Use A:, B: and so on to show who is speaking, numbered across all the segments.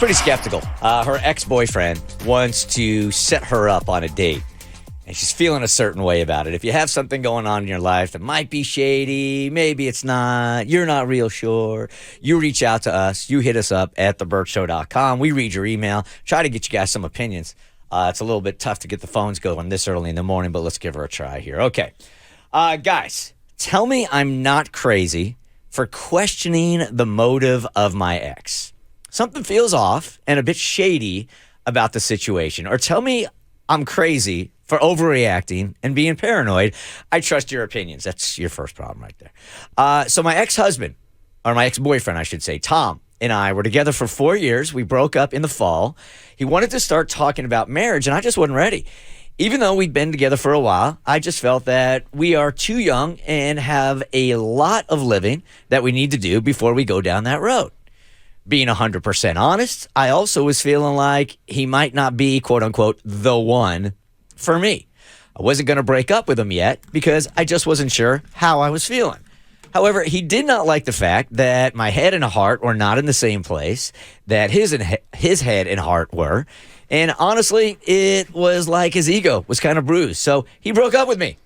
A: pretty skeptical. Her ex-boyfriend wants to set her up on a date, and she's feeling a certain way about it. If you have something going on in your life that might be shady, maybe it's not, you're not real sure, you reach out to us. You hit us up at thebertshow.com. We read your email, try to get you guys some opinions. It's a little bit tough to get the phones going this early in the morning, but let's give her a try here. Okay. Guys, tell me I'm not crazy for questioning the motive of my ex. Something feels off and a bit shady about the situation. Or tell me I'm crazy for overreacting and being paranoid. I trust your opinions. That's your first problem right there. So my ex-husband, or my ex-boyfriend, I should say, Tom, and I were together for 4 years. We broke up in the fall. He wanted to start talking about marriage, and I just wasn't ready. Even though we'd been together for a while, I just felt that we are too young and have a lot of living that we need to do before we go down that road. Being 100% honest, I also was feeling like he might not be, quote unquote, the one for me. I wasn't going to break up with him yet because I just wasn't sure how I was feeling. However, he did not like the fact that my head and heart were not in the same place, that his head and heart were. And honestly, it was like his ego was kind of bruised. So he broke up with me.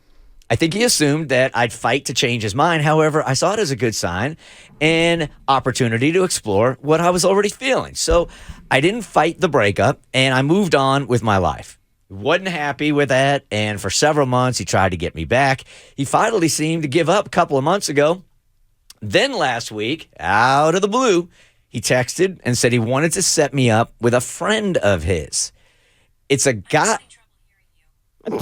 A: I think he assumed that I'd fight to change his mind. However, I saw it as a good sign and opportunity to explore what I was already feeling. So I didn't fight the breakup, and I moved on with my life. Wasn't happy with that, and for several months, he tried to get me back. He finally seemed to give up a couple of months ago. Then last week, out of the blue, he texted and said he wanted to set me up with a friend of his. It's a guy.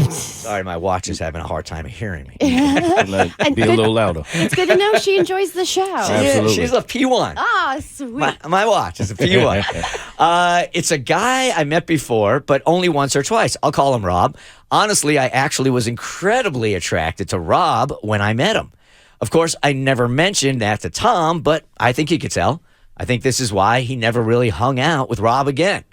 A: Sorry, my watch is having a hard time hearing me.
B: Be a little louder.
C: It's good to know she enjoys the show.
B: Absolutely.
A: She's a P1.
C: Oh, sweet.
A: My watch is a P1. It's a guy I met before, but only once or twice. I'll call him Rob. Honestly, I actually was incredibly attracted to Rob when I met him. Of course, I never mentioned that to Tom, but I think he could tell. I think this is why he never really hung out with Rob again.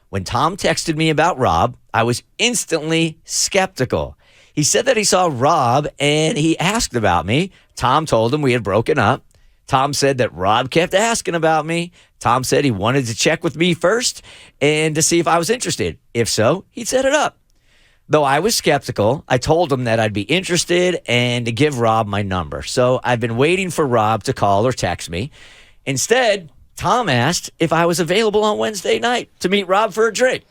A: When Tom texted me about Rob, I was instantly skeptical. He said that he saw Rob and he asked about me. Tom told him we had broken up. Tom said that Rob kept asking about me. Tom said he wanted to check with me first and to see if I was interested. If so, he'd set it up. Though I was skeptical, I told him that I'd be interested and to give Rob my number. So I've been waiting for Rob to call or text me. Instead, Tom asked if I was available on Wednesday night to meet Rob for a drink.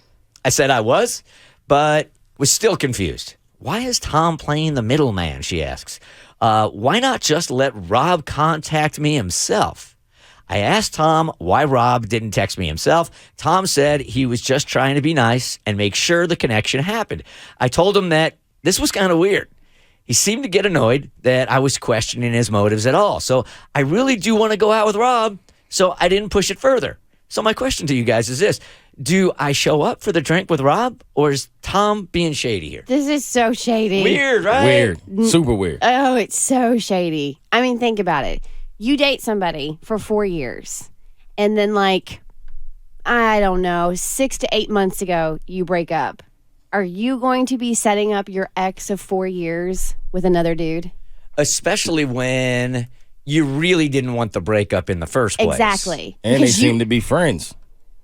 A: I said I was, but was still confused. Why is Tom playing the middleman, she asks. Why not just let Rob contact me himself? I asked Tom why Rob didn't text me himself. Tom said he was just trying to be nice and make sure the connection happened. I told him that this was kind of weird. He seemed to get annoyed that I was questioning his motives at all. So I really do want to go out with Rob. So I didn't push it further. So my question to you guys is this. Do I show up for the drink with Rob, or is Tom being shady here?
C: This is so shady.
A: Weird, right?
B: Weird. Super weird.
C: Oh, it's so shady. I mean, think about it. You date somebody for 4 years, and then I don't know, 6 to 8 months ago, you break up. Are you going to be setting up your ex of 4 years with another dude?
A: Especially when you really didn't want the breakup in the first place.
C: Exactly.
B: And
C: Because
B: they seem to be friends.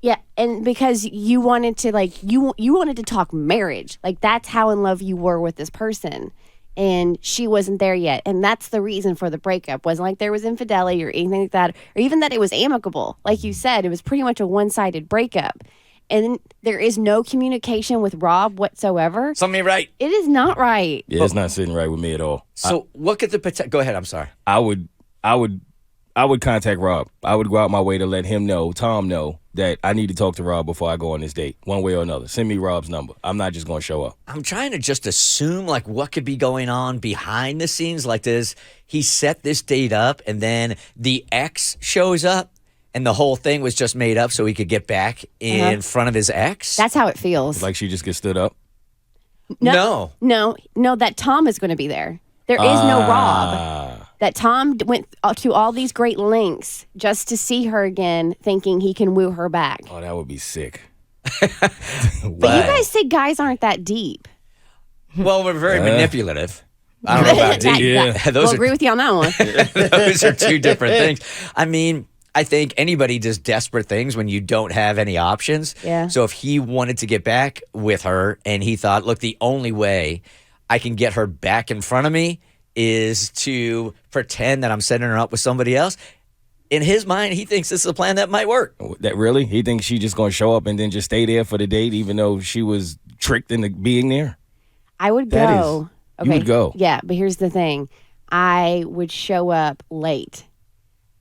C: Yeah, and because you wanted to you wanted to talk marriage. That's how in love you were with this person. And she wasn't there yet. And that's the reason for the breakup. Wasn't like there was infidelity or anything like that, or even that it was amicable. Like you said, it was pretty much a one-sided breakup. And there is no communication with Rob whatsoever.
A: Something ain't right.
C: It is not right.
B: Yeah, it's not sitting right with me at all.
A: So what could the potential... Go ahead, I'm sorry.
B: I would contact Rob. I would go out my way to let him know, Tom know, that I need to talk to Rob before I go on this date, one way or another. Send me Rob's number. I'm not just going to show up.
A: I'm trying to just assume what could be going on behind the scenes. This, he set this date up and then the ex shows up and the whole thing was just made up so he could get back in front of his ex.
C: That's how it feels.
B: Like she just gets stood up?
C: No, that Tom is going to be there. There is no Rob. That Tom went to all these great lengths just to see her again, thinking he can woo her back.
B: Oh, that would be sick.
C: But you guys say guys aren't that deep.
A: Well, we're very manipulative. I don't know about deep.
B: Yeah.
C: I'll agree with you on that one.
A: Those are two different things. I mean, I think anybody does desperate things when you don't have any options.
C: Yeah.
A: So if he wanted to get back with her and he thought, look, the only way I can get her back in front of me is to pretend that I'm setting her up with somebody else. In his mind, he thinks this is a plan that might work.
B: That really? He thinks she's just going to show up and then just stay there for the date, even though she was tricked into being there?
C: I would
B: That
C: go.
B: is- you would go.
C: Yeah, but here's the thing. I would show up late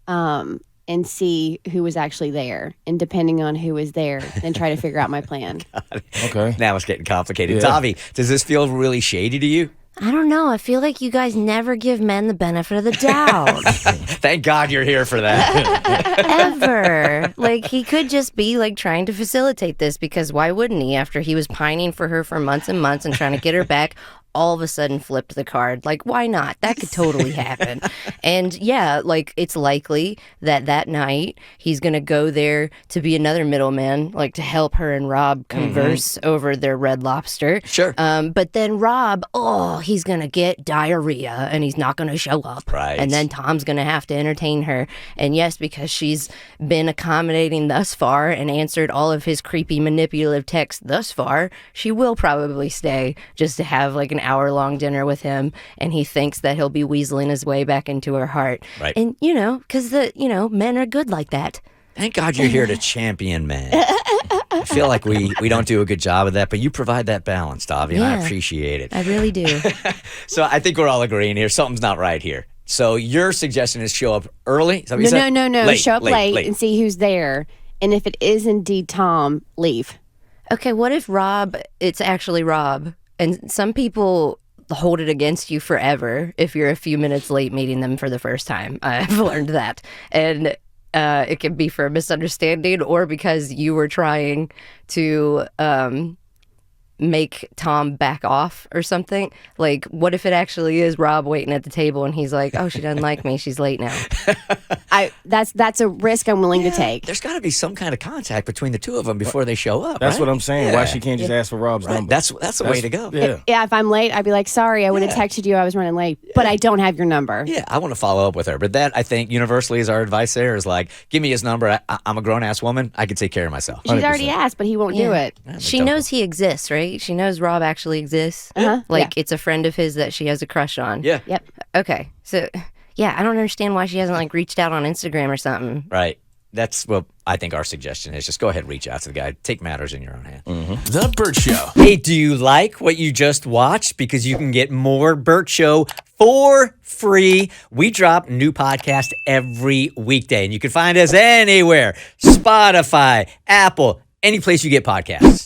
C: and see who was actually there. And depending on who was there, then try to figure out my plan.
B: Okay.
A: Now it's getting complicated.
B: Yeah.
A: Tavi, does this feel really shady to you?
D: I don't know. I feel like you guys never give men the benefit of the doubt.
A: Thank God you're here for that.
D: Ever. Like, he could just be, like, trying to facilitate this, because why wouldn't he? After he was pining for her for months and months and trying to get her back, all of a sudden flipped the card. Like, why not? That could totally happen. And yeah, like, it's likely that that night he's going to go there to be another middleman, like to help her and Rob converse over their Red Lobster.
A: Sure.
D: But then Rob, he's going to get diarrhea and he's not going to show up.
A: Right.
D: And then Tom's going to have to entertain her. And yes, because she's been accommodating thus far and answered all of his creepy manipulative texts thus far, she will probably stay just to have like an hour-long dinner with him, and he thinks that he'll be weaseling his way back into her heart.
A: Right.
D: And, because men are good like that.
A: Thank God you're here to champion men. I feel like we don't do a good job of that, but you provide that balance, Tavi, and I
D: Yeah.
A: appreciate it.
D: I really do.
A: So I think we're all agreeing here. Something's not right here. So your suggestion is show up early? Is that what you said?
C: No. Show up late and see who's there. And if it is indeed Tom, leave.
D: Okay, what if it's actually Rob? And some people hold it against you forever if you're a few minutes late meeting them for the first time. I've learned that. And it can be for a misunderstanding or because you were trying to make Tom back off or something. Like, what if it actually is Rob waiting at the table and he's like, oh, she doesn't like me, she's late now.
C: That's a risk I'm willing to take.
A: There's got to be some kind of contact between the two of them before they show up.
B: That's
A: right?
B: what I'm saying. Why she can't just ask for Rob's
A: Right.
B: number?
A: That's the way to go.
B: Yeah.
C: Yeah, if I'm late, I'd be like, sorry, I would have texted you. I was running late, but I don't have your number.
A: Yeah, I want to follow up with her. But that, I think, universally is our advice there is like, give me his number. I'm a grown-ass woman. I can take care of myself.
C: She's already asked, but he won't do
D: Yeah.
C: it.
D: She knows he exists, right? She knows Rob actually exists.
C: Uh-huh.
D: Like, it's a friend of his that she has a crush on.
A: Yeah.
C: Yep.
D: Okay. So, yeah, I don't understand why she hasn't, like, reached out on Instagram or something.
A: Right. That's what I think our suggestion is. Just go ahead and reach out to the guy. Take matters in your own hand.
E: The Bert Show.
A: Hey, do you like what you just watched? Because you can get more Bert Show for free. We drop new podcast every weekday, and you can find us anywhere. Spotify, Apple, any place you get podcasts.